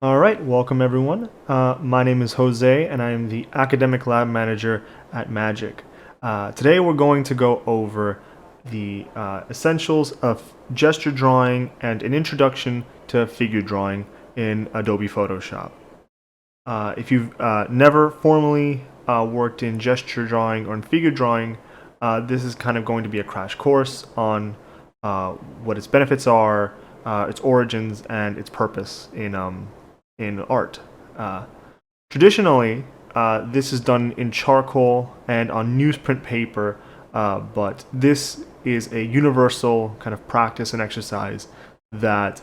All right, welcome everyone. My name is Jose, and I am the Academic Lab Manager at Magic. Today we're going to go over the essentials of gesture drawing and an introduction to figure drawing in Adobe Photoshop. If you've never formally worked in gesture drawing or in figure drawing, this is kind of going to be a crash course on what its benefits are, its origins, and its purpose in art. Traditionally, this is done in charcoal and on newsprint paper, but this is a universal kind of practice and exercise that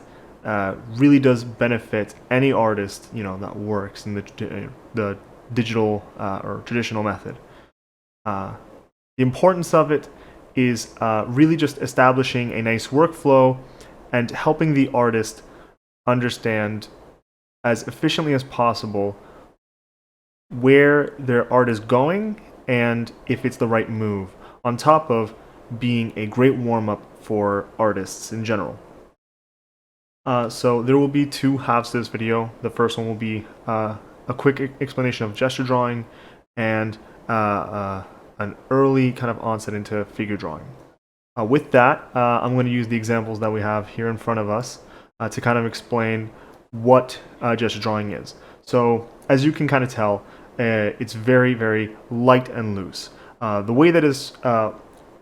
really does benefit any artist, that works in the digital or traditional method. The importance of it is really just establishing a nice workflow and helping the artist understand as efficiently as possible where their art is going and if it's the right move, on top of being a great warm-up for artists in general. So there will be two halves to this video. The first one will be a quick explanation of gesture drawing and an early kind of onset into figure drawing. With that, I'm going to use the examples that we have here in front of us to kind of explain what gesture drawing is. So as you can kind of tell, it's very, very light and loose. The way that this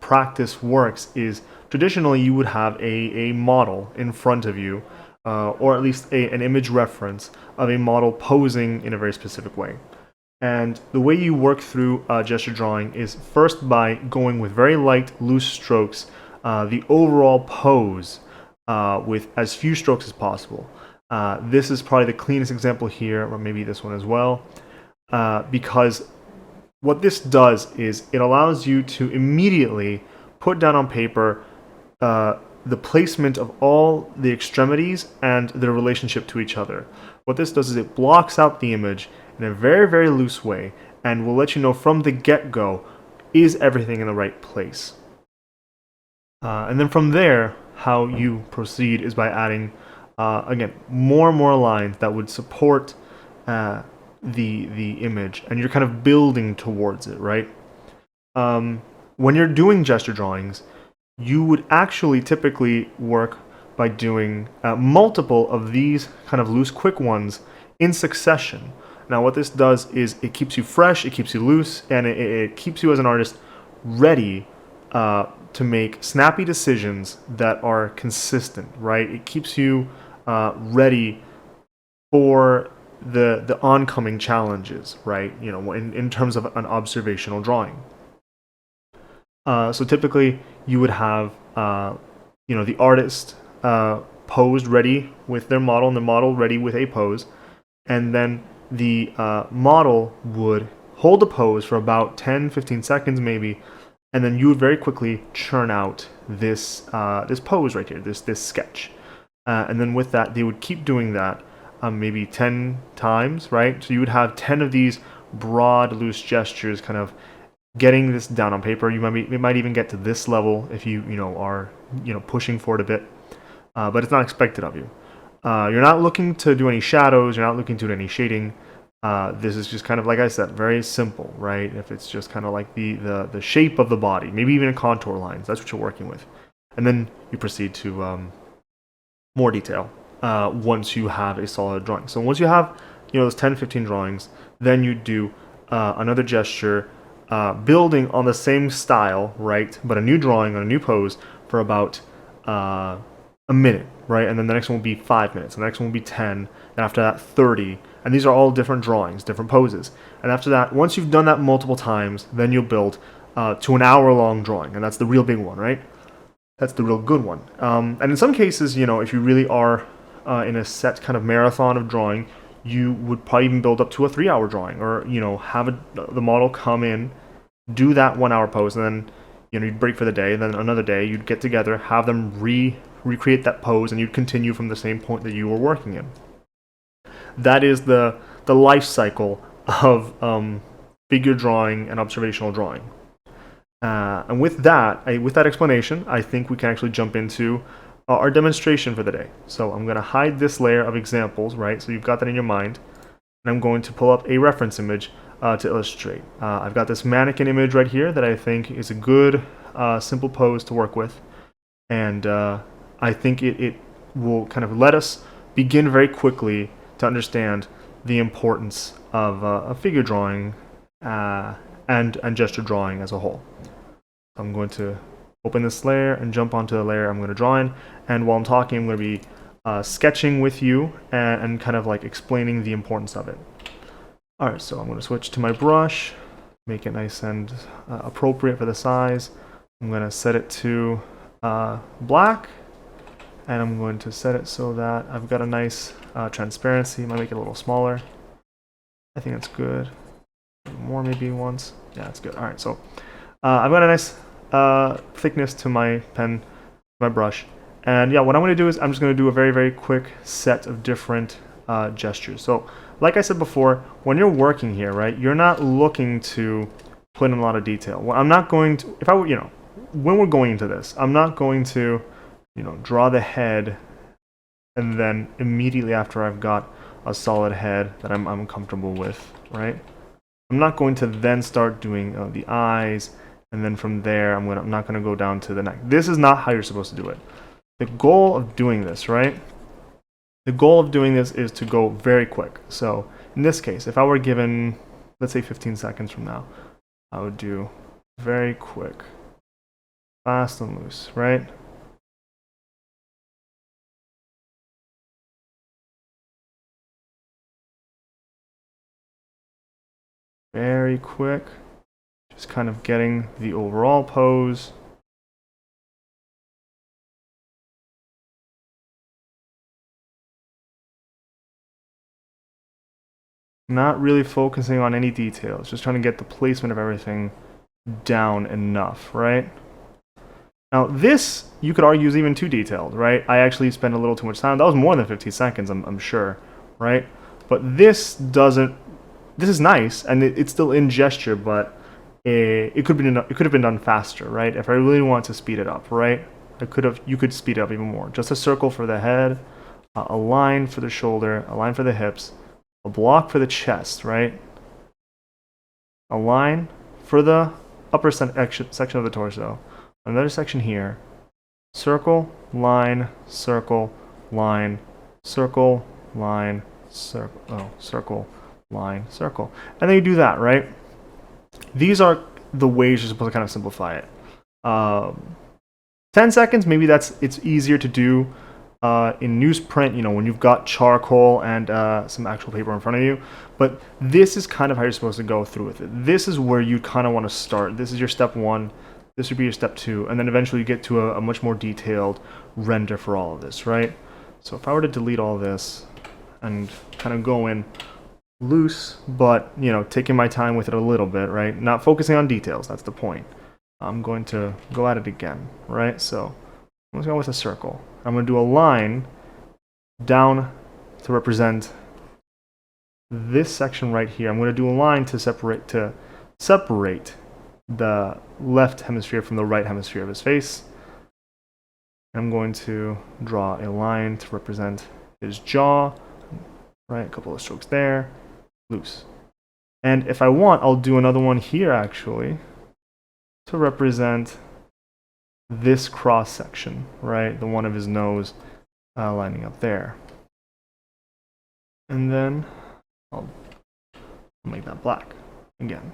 practice works is traditionally you would have a model in front of you, or at least an image reference of a model posing in a very specific way. And the way you work through gesture drawing is first by going with very light, loose strokes, the overall pose with as few strokes as possible. This is probably the cleanest example here, or maybe this one as well, because what this does is it allows you to immediately put down on paper the placement of all the extremities and their relationship to each other. What this does is it blocks out the image in a very, very loose way and will let you know from the get-go, is everything in the right place? And then from there, how you proceed is by adding again, more and more lines that would support the image, and you're kind of building towards it, right? When you're doing gesture drawings, you would actually typically work by doing multiple of these kind of loose, quick ones in succession. Now, what this does is it keeps you fresh, it keeps you loose, and it keeps you as an artist ready to make snappy decisions that are consistent, right? It keeps you ready for the oncoming challenges, right? In terms of an observational drawing. So typically, you would have the artist posed ready with their model, and the model ready with a pose, and then the model would hold the pose for about 10-15 seconds maybe, and then you would very quickly churn out this this pose right here, this sketch. And then with that, they would keep doing that maybe 10 times, right? So you would have 10 of these broad, loose gestures, kind of getting this down on paper. It might even get to this level if you are pushing for it a bit, but it's not expected of you. You're not looking to do any shadows. You're not looking to do any shading. This is just kind of, like I said, very simple, right? If it's just kind of like the shape of the body, maybe even a contour lines, that's what you're working with. And then you proceed to more detail once you have a solid drawing. So once you have those 10-15 drawings, then you do another gesture building on the same style, right, but a new drawing on a new pose for about a minute, right? And then the next one will be 5 minutes, and the next one will be 10, and after that 30, and these are all different drawings, different poses. And after that, once you've done that multiple times, then you'll build to an hour-long drawing, and that's the real big one, right? That's the real good one. And in some cases, if you really are in a set kind of marathon of drawing, you would probably even build up to a 3-hour drawing, or have the model come in, do that 1-hour pose, and then you'd break for the day. Then another day, you'd get together, have them recreate that pose, and you'd continue from the same point that you were working in. That is the life cycle of figure drawing and observational drawing. And with that explanation, I think we can actually jump into our demonstration for the day. So I'm going to hide this layer of examples, right? So you've got that in your mind. And I'm going to pull up a reference image to illustrate. I've got this mannequin image right here that I think is a good, simple pose to work with. And I think it will kind of let us begin very quickly to understand the importance of a figure drawing and gesture drawing as a whole. I'm going to open this layer and jump onto the layer I'm going to draw in, and while I'm talking I'm going to be sketching with you and kind of like explaining the importance of it. Alright, so I'm going to switch to my brush, make it nice and appropriate for the size. I'm going to set it to black, and I'm going to set it so that I've got a nice transparency. I might make it a little smaller. I think that's good. More maybe once. Yeah, that's good. Alright, so I've got a nice thickness to my pen, my brush. And yeah, what I'm going to do is I'm just going to do a very, very quick set of different gestures. So like I said before, when you're working here, right, you're not looking to put in a lot of detail. Well, I'm not going to, if I were, when we're going into this, I'm not going to, draw the head and then immediately after I've got a solid head that I'm comfortable with, right? I'm not going to then start doing the eyes, and then from there I'm not going to go down to the neck. This is not how you're supposed to do it. The goal of doing this, right? The goal of doing this is to go very quick. So in this case, if I were given, let's say 15 seconds from now, I would do very quick, fast and loose, right? Very quick, just kind of getting the overall pose. Not really focusing on any details, just trying to get the placement of everything down enough, right? Now this, you could argue, is even too detailed, right? I actually spent a little too much time. That was more than 15 seconds, I'm sure, right? But this doesn't, this is nice, and it's still in gesture, but it could have been done faster, right? If I really want to speed it up, right? You could speed it up even more. Just a circle for the head, a line for the shoulder, a line for the hips, a block for the chest, right? A line for the upper section of the torso. Another section here. Circle, line, circle, line, circle, line, circle, circle, line, circle. And then you do that, right? These are the ways you're supposed to kind of simplify it. 10 seconds, maybe it's easier to do in newsprint, when you've got charcoal and some actual paper in front of you. But this is kind of how you're supposed to go through with it. This is where you kind of want to start. This is your step one. This would be your step two. And then eventually you get to a much more detailed render for all of this, right? So if I were to delete all this and kind of go in loose, but taking my time with it a little bit, right? Not focusing on details, that's the point. I'm going to go at it again, right? So I'm going to go with a circle. I'm going to do a line down to represent this section right here. I'm going to do a line to separate the left hemisphere from the right hemisphere of his face. I'm going to draw a line to represent his jaw, right? A couple of strokes there, loose. And if I want, I'll do another one here actually to represent this cross section, right? The one of his nose lining up there. And then I'll make that black again.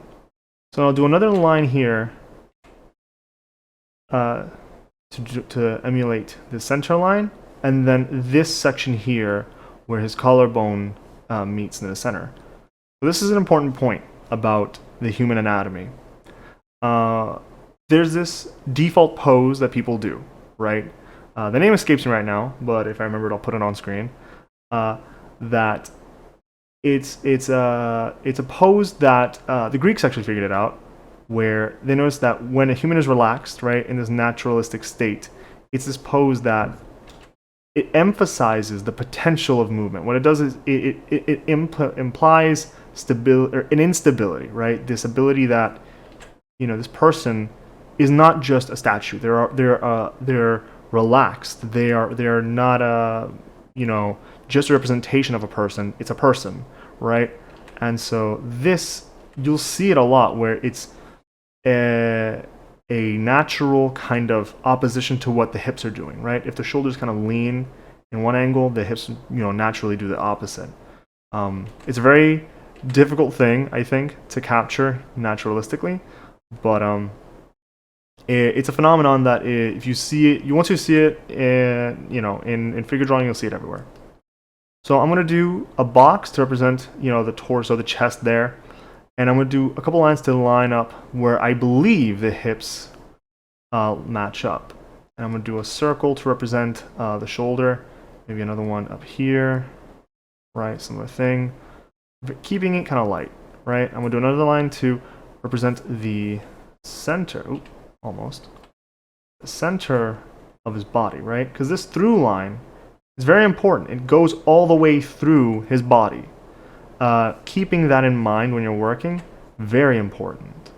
So I'll do another line here to emulate the center line, and then this section here where his collarbone meets in the center. So this is an important point about the human anatomy. There's this default pose that people do, right? The name escapes me right now, but if I remember it, I'll put it on screen. That it's a pose that the Greeks actually figured it out, where they noticed that when a human is relaxed, right, in this naturalistic state, it's this pose that it emphasizes the potential of movement. What it does is it implies stability or an instability, right? This ability that this person is not just a statue. They're relaxed. They are not just a representation of a person. It's a person, right? And so this, you'll see it a lot where it's a natural kind of opposition to what the hips are doing, right? If the shoulders kind of lean in one angle, the hips naturally do the opposite. It's a very difficult thing, I think, to capture naturalistically, but it's a phenomenon that if you see it, once you see it, in figure drawing, you'll see it everywhere. So I'm gonna do a box to represent, the torso, the chest there, and I'm gonna do a couple lines to line up where I believe the hips match up. And I'm gonna do a circle to represent the shoulder, maybe another one up here, right? Similar thing, but keeping it kind of light, right? I'm gonna do another line to represent the center. Ooh, almost the center of his body, right? Because this through line is very important. It goes all the way through his body. Keeping that in mind when you're working, very important.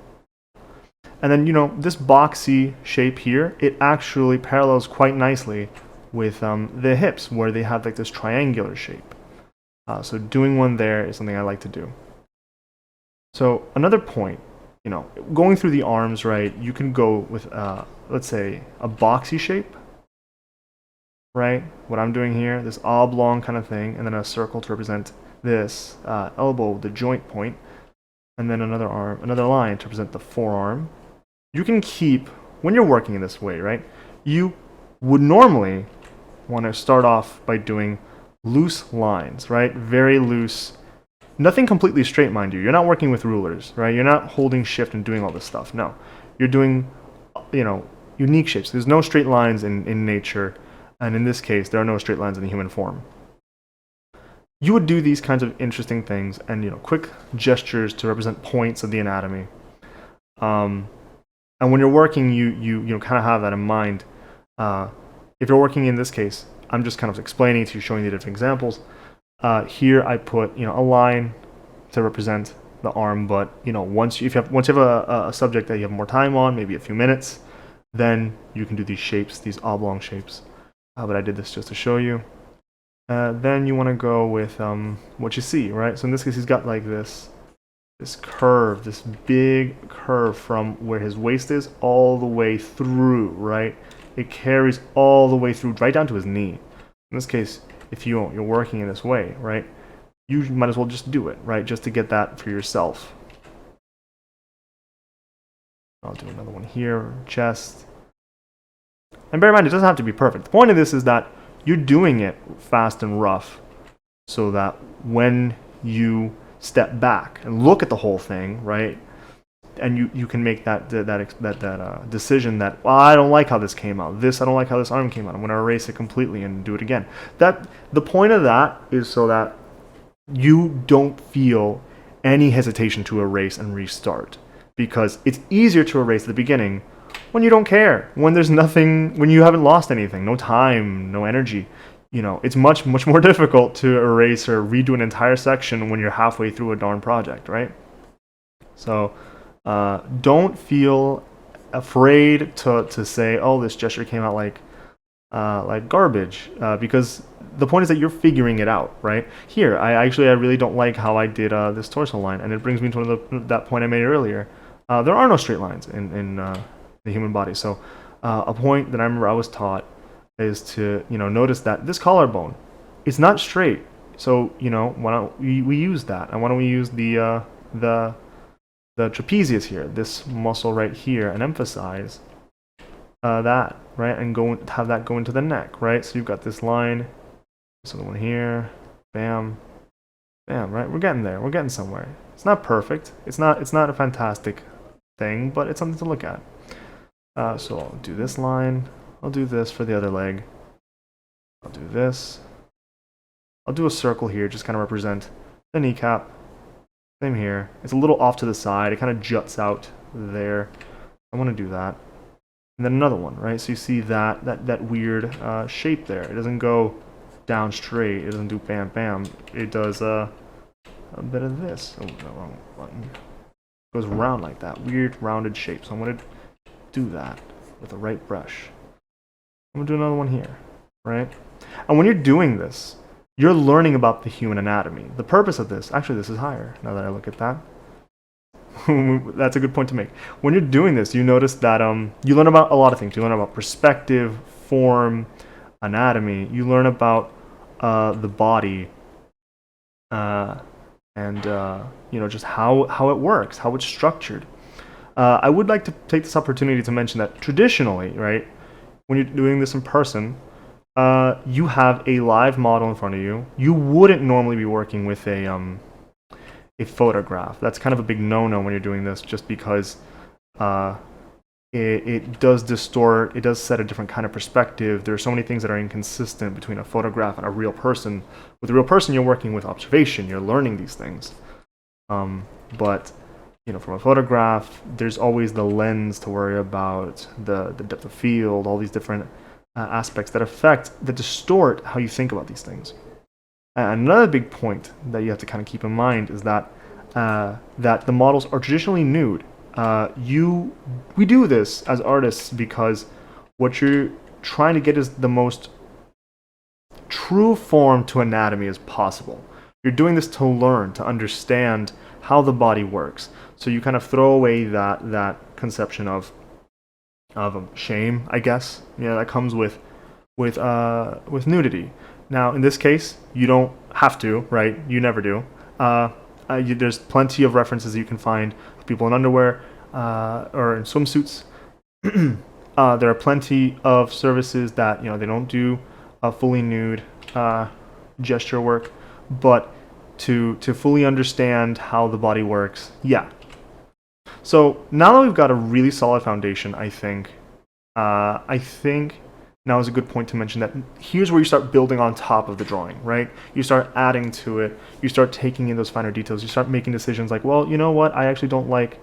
And then, this boxy shape here, it actually parallels quite nicely with the hips, where they have like this triangular shape. So doing one there is something I like to do. So another point, going through the arms, right, you can go with, let's say, a boxy shape, right? What I'm doing here, this oblong kind of thing, and then a circle to represent this elbow, the joint point, and then another line to represent the forearm. You can keep, when you're working in this way, right, you would normally want to start off by doing loose lines, right? Very loose. Nothing completely straight, mind you. You're not working with rulers, right? You're not holding shift and doing all this stuff. No. You're doing, unique shapes. There's no straight lines in nature, and in this case, there are no straight lines in the human form. You would do these kinds of interesting things and, quick gestures to represent points of the anatomy. And when you're working, you kind of have that in mind. If you're working in this case, I'm just kind of explaining to you, showing you the different examples. Here I put a line to represent the arm, but once you have a subject that you have more time on, maybe a few minutes, then you can do these shapes, these oblong shapes. But I did this just to show you. Then you want to go with what you see, right? So in this case, he's got like this curve, this big curve from where his waist is all the way through, right? It carries all the way through, right down to his knee. In this case, if you're working in this way, right, you might as well just do it, right, just to get that for yourself. I'll do another one here, chest. And bear in mind, it doesn't have to be perfect. The point of this is that you're doing it fast and rough so that when you step back and look at the whole thing, right, and you can make that decision that, well, I don't like how this came out. I don't like how this arm came out. I'm going to erase it completely and do it again. The point of that is so that you don't feel any hesitation to erase and restart, because it's easier to erase at the beginning when you don't care, when there's nothing, when you haven't lost anything, no time, no energy. It's much more difficult to erase or redo an entire section when you're halfway through a darn project, right? So don't feel afraid to say, oh, this gesture came out like garbage, because the point is that you're figuring it out, right? Here, I really don't like how I did this torso line, and it brings me to that point I made earlier. There are no straight lines in the human body. So a point that I remember I was taught is to notice that this collarbone, it's not straight. So why don't we use that, and why don't we use the trapezius here, this muscle right here, and emphasize that, right, and have that go into the neck, right? So you've got this line, this other one here, bam, bam, right? We're getting there. We're getting somewhere. It's not perfect. It's not a fantastic thing, but it's something to look at. So I'll do this line. I'll do this for the other leg. I'll do this. I'll do a circle here, just kind of represent the kneecap. Same here. It's a little off to the side. It kind of juts out there. I want to do that. And then another one, right? So you see that weird shape there. It doesn't go down straight. It doesn't do bam bam. It does a bit of this. Oh, no, wrong button. It goes round like that. Weird rounded shape. So I'm going to do that with the right brush. I'm gonna do another one here, right? And when you're doing this, you're learning about the human anatomy. The purpose of this, actually this is higher now that I look at that. That's a good point to make. When you're doing this, you notice that you learn about a lot of things. You learn about perspective, form, anatomy. You learn about the body, and just how it works, how it's structured. I would like to take this opportunity to mention that traditionally, right, when you're doing this in person, you have a live model in front of you. You wouldn't normally be working with a photograph. That's kind of a big no-no when you're doing this, just because it does distort, it does set a different kind of perspective. There are so many things that are inconsistent between a photograph and a real person. With a real person, you're working with observation, you're learning these things. But from a photograph, there's always the lens to worry about, the depth of field, all these different aspects that distort how you think about these things. Another big point that you have to kind of keep in mind is that that the models are traditionally nude. We do this as artists because what you're trying to get is the most true form to anatomy as possible. You're doing this to learn, to understand how the body works. So you kind of throw away that conception of shame, I guess, that comes with nudity. Now, in this case, you don't have to, right? You never do. There's plenty of references that you can find of people in underwear or in swimsuits. There are plenty of services that they don't do fully nude gesture work, but to fully understand how the body works, yeah. So now that we've got a really solid foundation, I think now is a good point to mention that here's where you start building on top of the drawing, right? You start adding to it, you start taking in those finer details, you start making decisions like, well, you know what, I actually don't like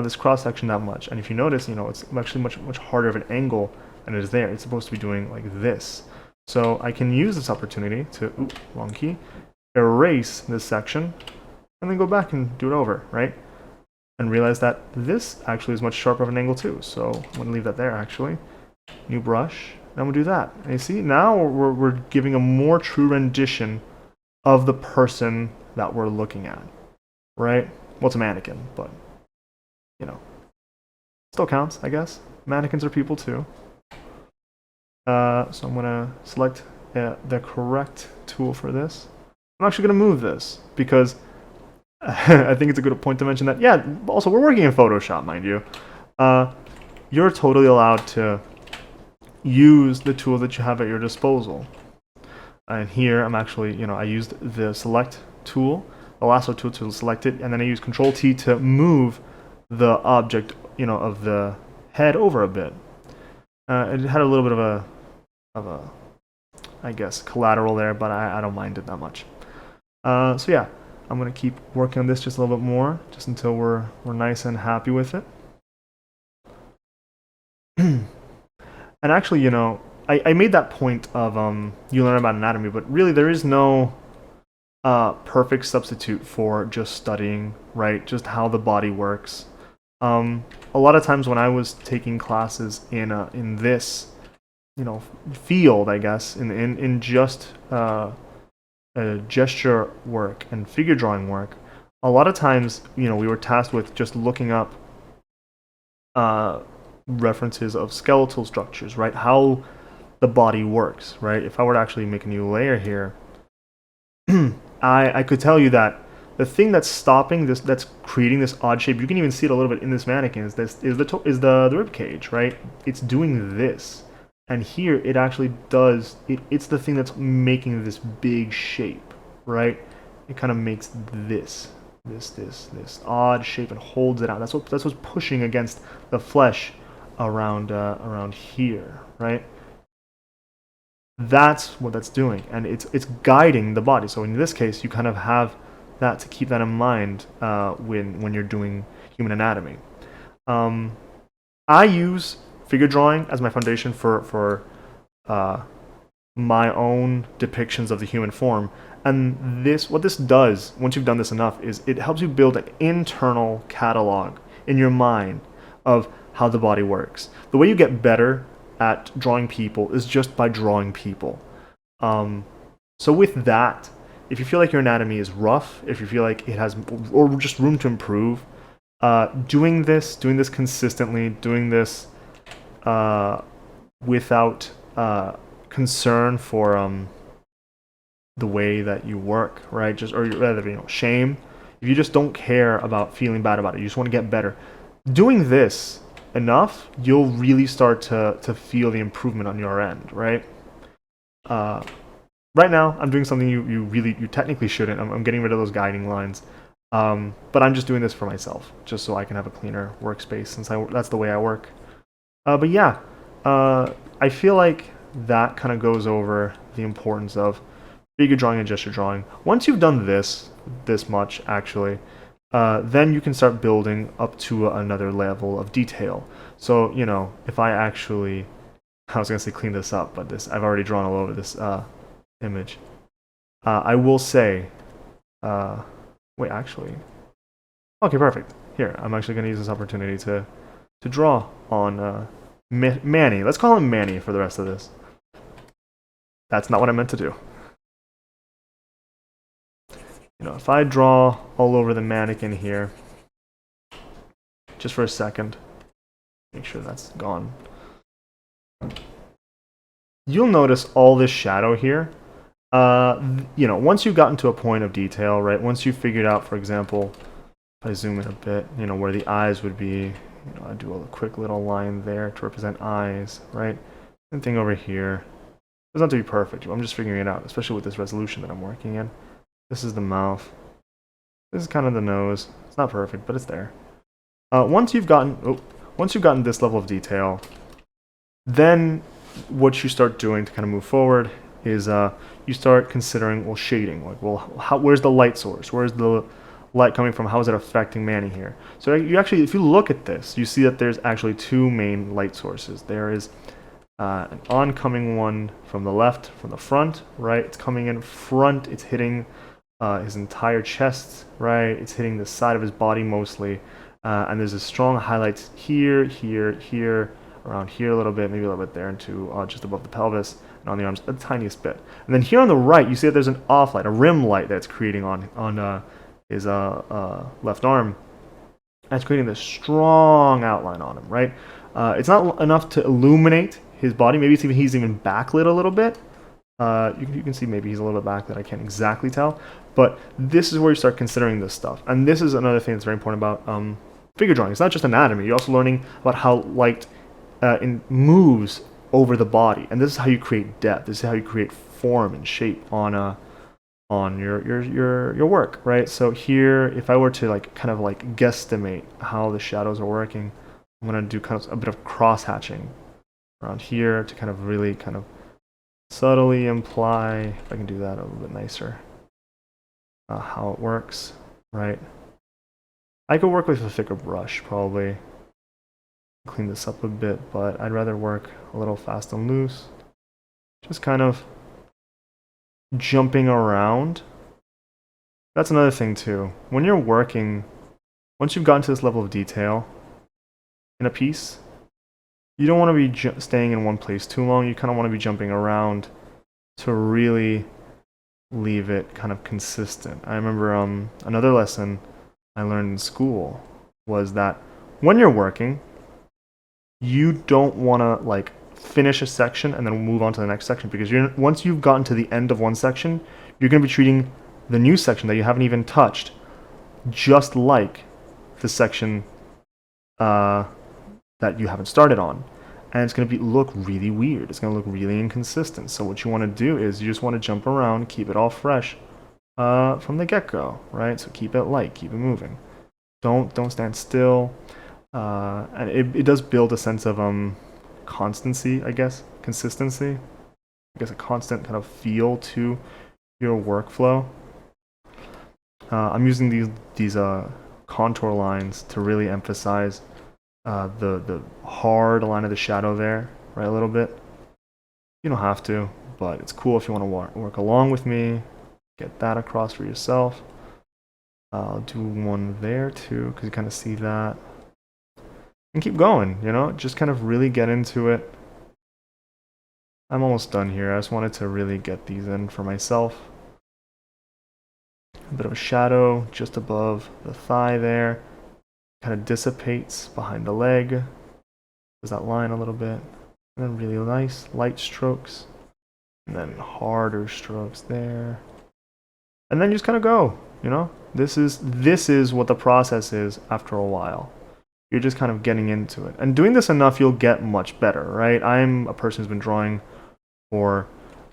this cross-section that much. And if you notice, it's actually much harder of an angle than it is there. It's supposed to be doing like this. So I can use this opportunity to, wrong key, erase this section, and then go back and do it over, right? And realize that this actually is much sharper of an angle too. So I'm going to leave that there actually. New brush. And I'm going to do that. And you see, now we're giving a more true rendition of the person that we're looking at, right? Well, it's a mannequin, but, still counts, I guess. Mannequins are people too. So I'm going to select the correct tool for this. I'm actually going to move this because I think it's a good point to mention that, yeah, also we're working in Photoshop, mind you. You're totally allowed to use the tool that you have at your disposal. And here I'm actually, I used the select tool, the lasso tool to select it, and then I use Control T to move the object, of the head over a bit. It had a little bit of a, I guess, collateral there, but I don't mind it that much. So yeah, I'm gonna keep working on this just a little bit more, just until we're nice and happy with it. And actually, I made that point of you learn about anatomy, but really there is no perfect substitute for just studying, right? Just how the body works. A lot of times when I was taking classes in this, field, I guess, in just gesture work and figure drawing work, a lot of times, we were tasked with just looking up references of skeletal structures, right? How the body works, right? If I were to actually make a new layer here, I could tell you that the thing that's stopping this, that's creating this odd shape, you can even see it a little bit in this mannequin, is the rib cage, right? It's doing this, and here it actually does. It's the thing that's making this big shape, right? It kind of makes this odd shape and holds it out. That's what's pushing against the flesh around here, right? That's what that's doing, and it's guiding the body. So in this case, you kind of have that to keep that in mind when you're doing human anatomy. I use figure drawing as my foundation for my own depictions of the human form. And what this does, once you've done this enough, is it helps you build an internal catalog in your mind of how the body works. The way you get better at drawing people is just by drawing people. So with that, if you feel like your anatomy is rough, if you feel like it has or just room to improve, doing this consistently, doing this without concern for the way that you work, right? Just or rather, shame. If you just don't care about feeling bad about it, you just want to get better. Doing this enough, you'll really start to feel the improvement on your end, right? Right now, I'm doing something you technically shouldn't. I'm getting rid of those guiding lines, but I'm just doing this for myself, just so I can have a cleaner workspace since that's the way I work. But yeah, I feel like that kind of goes over the importance of figure drawing and gesture drawing. Once you've done this much actually, then you can start building up to another level of detail. So if I actually, I was gonna say clean this up, but I've already drawn all over this image. I will say, wait, actually, okay, perfect. Here, I'm actually gonna use this opportunity to draw on Manny. Let's call him Manny for the rest of this. That's not what I meant to do. If I draw all over the mannequin here, just for a second, make sure that's gone. You'll notice all this shadow here. Once you've gotten to a point of detail, right? Once you've figured out, for example, if I zoom in a bit, where the eyes would be, I do a quick little line there to represent eyes, right? Same thing over here. It doesn't have to be perfect. I'm just figuring it out, especially with this resolution that I'm working in. This is the mouth. This is kind of the nose. It's not perfect, but it's there. Once you've gotten this level of detail, then what you start doing to kind of move forward is you start considering, shading. Where's the light source? Where's the light coming from? How is it affecting Manny here? So you actually, if you look at this, you see that there's actually two main light sources. There is an oncoming one from the left, from the front, right? It's coming in front. It's hitting his entire chest, right? It's hitting the side of his body mostly. And there's a strong highlights here, here, around here a little bit, maybe a little bit there, into just above the pelvis, and on the arms, the tiniest bit. And then here on the right, you see that there's an off light, a rim light that's creating on his left arm. That's creating this strong outline on him, right? It's not enough to illuminate his body. Maybe he's even backlit a little bit. You can see maybe he's a little bit backlit. I can't exactly tell. But this is where you start considering this stuff. And this is another thing that's very important about figure drawing. It's not just anatomy. You're also learning about how light moves over the body. And this is how you create depth. This is how you create form and shape on your work, right? So here, if I were to guesstimate how the shadows are working, I'm going to do kind of a bit of cross hatching around here to kind of really kind of subtly imply, if I can do that a little bit nicer, how it works, right? I could work with a thicker brush, probably. Clean this up a bit, but I'd rather work a little fast and loose. Just kind of jumping around. That's another thing too. When you're working, once you've gotten to this level of detail in a piece, you don't want to be staying in one place too long. You kind of want to be jumping around to really leave it kind of consistent. I remember another lesson I learned in school was that when you're working, you don't want to finish a section and then move on to the next section, because once you've gotten to the end of one section, you're going to be treating the new section that you haven't even touched just like the section that you haven't started on. And it's going to look really weird. It's going to look really inconsistent. So what you want to do is you just want to jump around, keep it all fresh from the get-go, right? So keep it light, keep it moving. Don't stand still. And it does build a sense of constancy, I guess, consistency. I guess a constant kind of feel to your workflow. I'm using these contour lines to really emphasize the hard line of the shadow there, right, a little bit. You don't have to, but it's cool if you want to work along with me. Get that across for yourself. I'll do one there too, because you kind of see that. And keep going, just kind of really get into it. I'm almost done here. I just wanted to really get these in for myself. A bit of a shadow just above the thigh there. Kind of dissipates behind the leg. Does that line a little bit. And then really nice light strokes. And then harder strokes there. And then you just kind of go, you know? This is what the process is after a while. You're just kind of getting into it. And doing this enough, you'll get much better, right? I'm a person who's been drawing for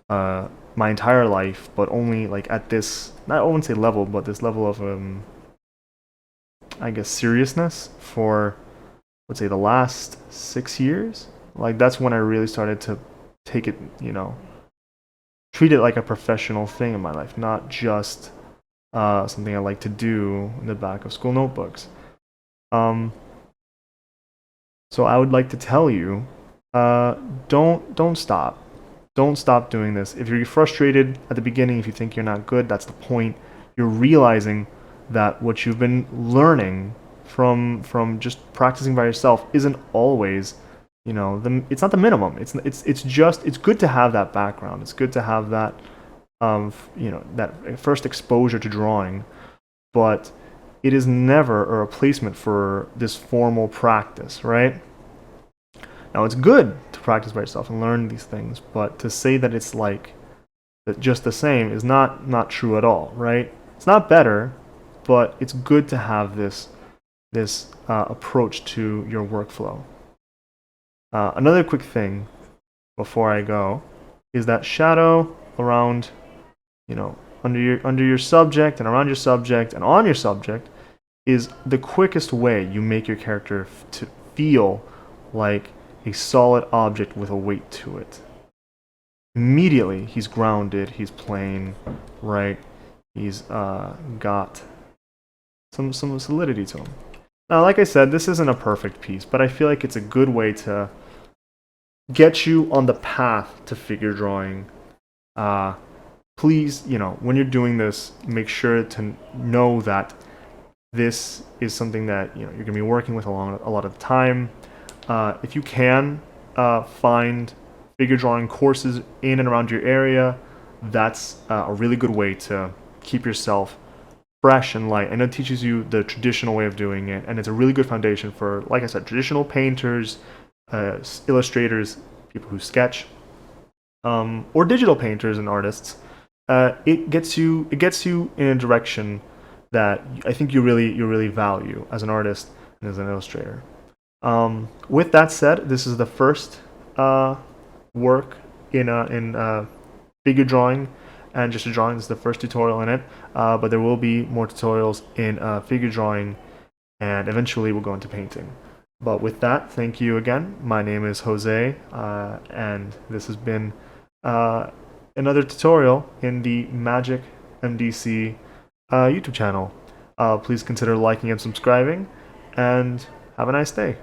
my entire life, but only like at this, not I wouldn't say level, but this level of I guess seriousness for, let's say, the last 6 years. Like that's when I really started to take it, treat it like a professional thing in my life, not just something I like to do in the back of school notebooks. So I would like to tell you, don't stop. Don't stop doing this. If you're frustrated at the beginning, if you think you're not good, that's the point. You're realizing that what you've been learning from just practicing by yourself isn't always, it's not the minimum. It's good to have that background. It's good to have that that first exposure to drawing, but it is never a replacement for this formal practice, right? Now it's good to practice by yourself and learn these things, but to say that it's like that just the same is not true at all, right? It's not better, but it's good to have this approach to your workflow. Another quick thing before I go is that shadow around, under your subject and around your subject and on your subject is the quickest way you make your character to feel like a solid object with a weight to it. Immediately, he's grounded, he's plain, right? He's got some solidity to him. Now, like I said, this isn't a perfect piece, but I feel like it's a good way to get you on the path to figure drawing. Please, when you're doing this, make sure to know that this is something that you're going to be working with a lot of the time. If you can find figure drawing courses in and around your area, that's a really good way to keep yourself fresh and light. And it teaches you the traditional way of doing it, and it's a really good foundation for, like I said, traditional painters, illustrators, people who sketch, or digital painters and artists. It gets you in a direction that I think you really value as an artist and as an illustrator. With that said, this is the first work in figure drawing and just a drawing. This is the first tutorial in it, but there will be more tutorials in figure drawing, and eventually we'll go into painting. But with that, thank you again. My name is Jose, and this has been another tutorial in the Magic MDC YouTube channel. Please consider liking and subscribing, and have a nice day.